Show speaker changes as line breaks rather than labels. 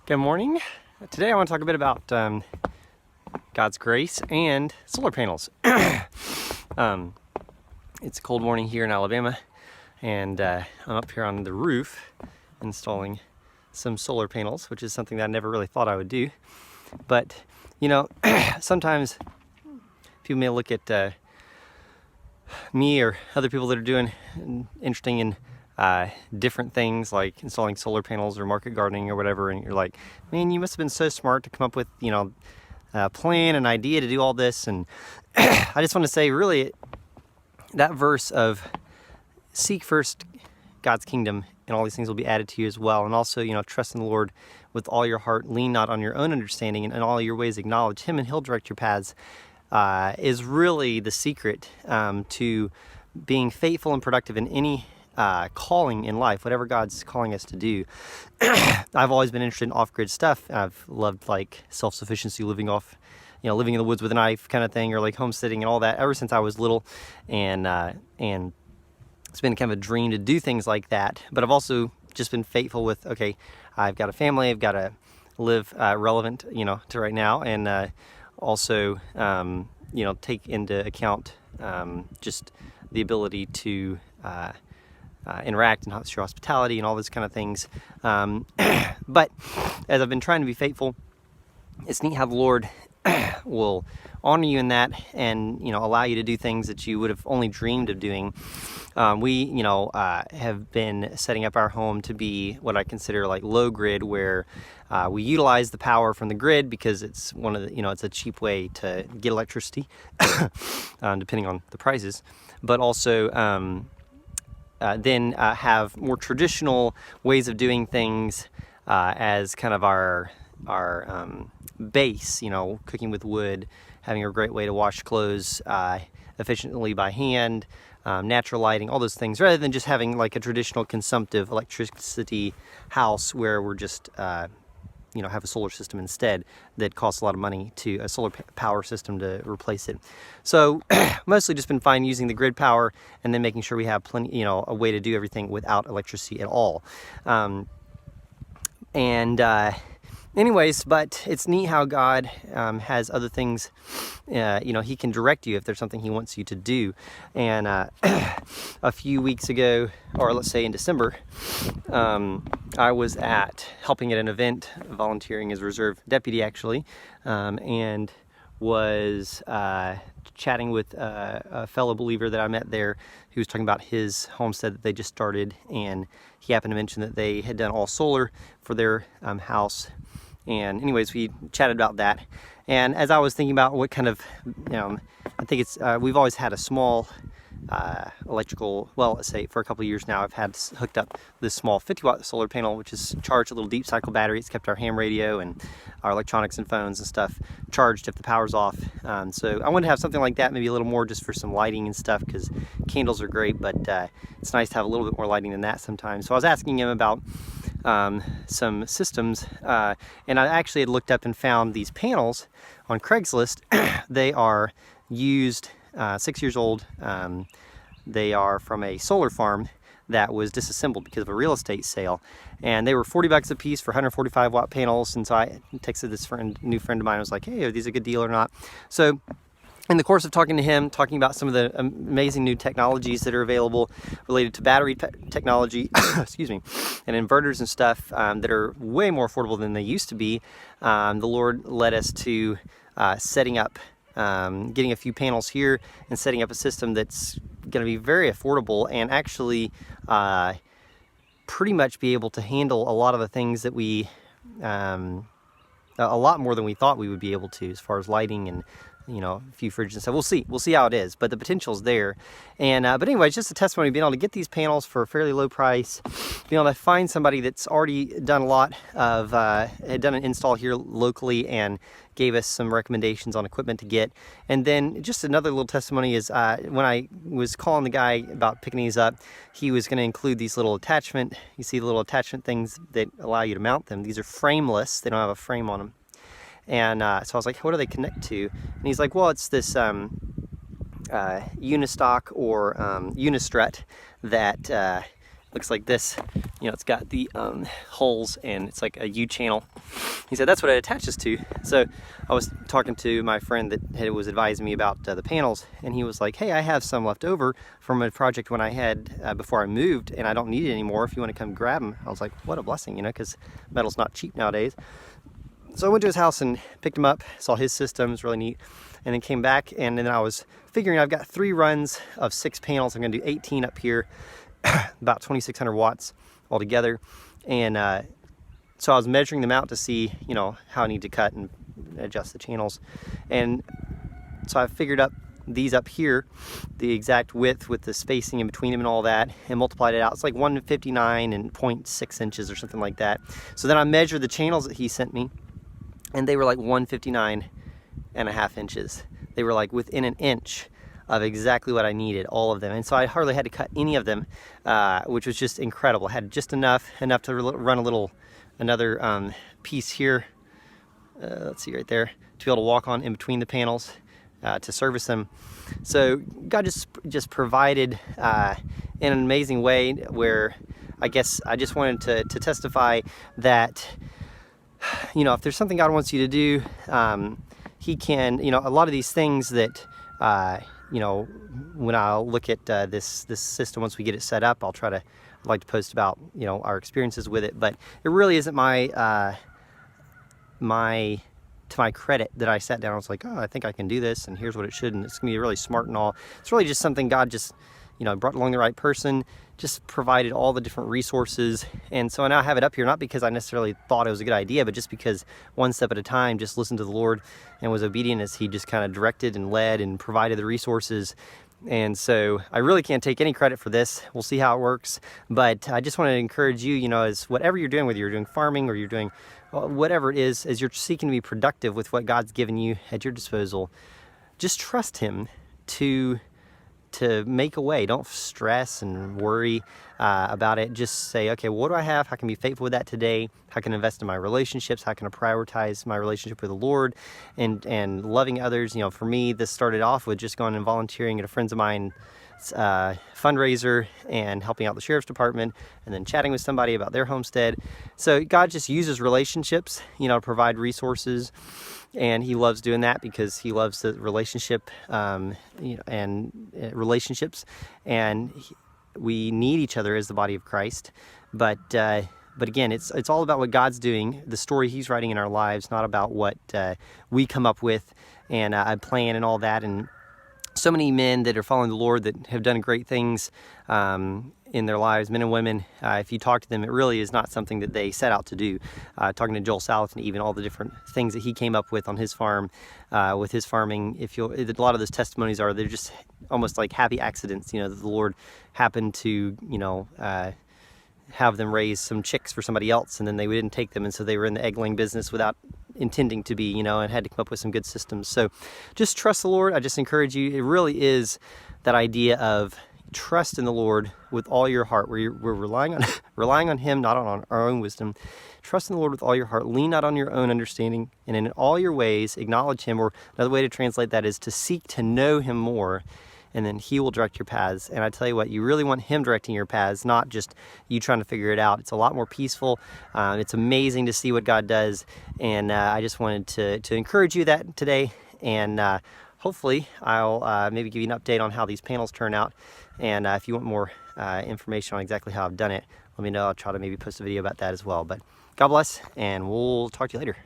Good morning. Today I want to talk a bit about God's grace and solar panels. It's a cold morning here in Alabama, and I'm up here on the roof installing some solar panels, which is something that I never really thought I would do. But, you know, sometimes people may look at me or other people that are doing interesting and different things like installing solar panels or market gardening or whatever, and you're like, man, you must have been so smart to come up with, a plan, an idea to do all this. And I just want to say, really, that verse of seek first God's kingdom and all these things will be added to you as well, and also, trust in the Lord with all your heart, lean not on your own understanding, and in all your ways acknowledge Him and He'll direct your paths, is really the secret to being faithful and productive in any calling in life, whatever God's calling us to do. I've always been interested in off-grid stuff. I've loved like self-sufficiency, living in the woods with a knife kind of thing, or like homesteading and all that ever since I was little, and it's been kind of a dream to do things like that. But I've also just been faithful with, okay, I've got a family, I've got to live relevant, to right now, and also, take into account just the ability to interact and show hospitality and all those kind of things. But as I've been trying to be faithful, it's neat how the Lord will honor you in that, and allow you to do things that you would have only dreamed of doing. We have been setting up our home to be what I consider like low grid, where we utilize the power from the grid because it's one of the it's a cheap way to get electricity, depending on the prices, but also then have more traditional ways of doing things as kind of our base, cooking with wood, having a great way to wash clothes efficiently by hand, natural lighting, all those things, rather than just having like a traditional consumptive electricity house where we're just have a solar system instead that costs a lot of money to a solar power system to replace it. So mostly just been fine using the grid power, and then making sure we have plenty, a way to do everything without electricity at all. Anyways, but it's neat how God has other things, He can direct you if there's something He wants you to do. And a few weeks ago, or let's say in December, I was helping at an event, volunteering as a reserve deputy actually, and was chatting with a fellow believer that I met there, who was talking about his homestead that they just started, and he happened to mention that they had done all solar for their house. And anyways, we chatted about that, and as I was thinking about what kind of, I think it's, we've always had a small electrical, well, let's say for a couple of years now, I've had hooked up this small 50-watt solar panel, which is charged a little deep cycle battery. It's kept our ham radio and our electronics and phones and stuff charged if the power's off. So I wanted to have something like that, maybe a little more just for some lighting and stuff, because candles are great, but it's nice to have a little bit more lighting than that sometimes. So I was asking him about some systems, and I actually had looked up and found these panels on Craigslist. They are used, 6 years old. They are from a solar farm that was disassembled because of a real estate sale, and they were $40 a piece for 145-watt panels. And so I texted this new friend of mine. I was like, hey, are these a good deal or not? So in the course of talking to him, talking about some of the amazing new technologies that are available related to battery technology, excuse me, and inverters and stuff that are way more affordable than they used to be, the Lord led us to setting up, getting a few panels here and setting up a system that's going to be very affordable, and actually pretty much be able to handle a lot of the things that we, a lot more than we thought we would be able to, as far as lighting and a few fridges and stuff. We'll see how it is, but the potential's there. And but anyway, it's just a testimony of being able to get these panels for a fairly low price, being able to find somebody that's already done a lot of had done an install here locally and gave us some recommendations on equipment to get. And then just another little testimony is when I was calling the guy about picking these up, he was going to include these little attachment, you see the little attachment things that allow you to mount them. These are frameless, they don't have a frame on them. And so I was like, what do they connect to? And he's like, well, it's this Unistock or Unistrut that looks like this. You know, it's got the holes and it's like a U channel. He said that's what it attaches to. So I was talking to my friend that was advising me about the panels, and he was like, hey, I have some left over from a project when I had before I moved, and I don't need it anymore if you want to come grab them. I was like, what a blessing, you know, because metal's not cheap nowadays. So I went to his house and picked him up, saw his system, it was really neat, and then came back, and then I was figuring I've got 3 runs of 6 panels. I'm gonna do 18 up here, about 2,600 watts altogether. And so I was measuring them out to see, you know, how I need to cut and adjust the channels. And so I figured up these up here, the exact width with the spacing in between them and all that, and multiplied it out. It's like 159 and 0.6 inches or something like that. So then I measured the channels that he sent me, and they were like 159.5 inches. They were like within an inch of exactly what I needed, all of them. And so I hardly had to cut any of them, which was just incredible. I had just enough to run another piece here, let's see right there, to be able to walk on in between the panels to service them. So God just provided in an amazing way, where I guess I just wanted to testify that, you know, if there's something God wants you to do, he can, you know, a lot of these things that, you know, when I'll look at this system, once we get it set up, I'd like to post about, you know, our experiences with it. But it really isn't to my credit that I sat down and was like, oh, I think I can do this, and here's what it should, and it's gonna be really smart and all. It's really just something God just, you know, brought along the right person, just provided all the different resources. And so now I have it up here, not because I necessarily thought it was a good idea, but just because one step at a time, just listened to the Lord and was obedient as he just kind of directed and led and provided the resources. And so I really can't take any credit for this. We'll see how it works. But I just want to encourage you, you know, as whatever you're doing, whether you're doing farming or you're doing whatever it is, as you're seeking to be productive with what God's given you at your disposal, just trust him to make a way. Don't stress and worry about it. Just say, okay, well, what do I have? How can I be faithful with that today? How can I invest in my relationships? How can I prioritize my relationship with the Lord and loving others? You know, for me, this started off with just going and volunteering at a friend's of mine fundraiser and helping out the sheriff's department, and then chatting with somebody about their homestead. So God just uses relationships, you know, to provide resources, and he loves doing that because he loves the relationship, you know, and relationships, and we need each other as the body of Christ. But again, it's all about what God's doing, the story he's writing in our lives, not about what we come up with and a plan and all that. And so many men that are following the Lord that have done great things in their lives, men and women, if you talk to them, it really is not something that they set out to do. Talking to Joel Salatin, even all the different things that he came up with on his farm, with his farming, a lot of those testimonies they're just almost like happy accidents, you know, that the Lord happened to, you know, have them raise some chicks for somebody else, and then they didn't take them, and so they were in the egg-laying business without intending to be, you know, and had to come up with some good systems. So just trust the Lord. I just encourage you. It really is that idea of trust in the Lord with all your heart, where we're relying on him, not on our own wisdom. Trust in the Lord with all your heart. Lean not on your own understanding, and in all your ways acknowledge him. Or another way to translate that is to seek to know him more, and then he will direct your paths. And I tell you what, you really want him directing your paths, not just you trying to figure it out. It's a lot more peaceful. It's amazing to see what God does. And I just wanted to encourage you that today. And hopefully I'll maybe give you an update on how these panels turn out. And if you want more information on exactly how I've done it, let me know. I'll try to maybe post a video about that as well. But God bless, and we'll talk to you later.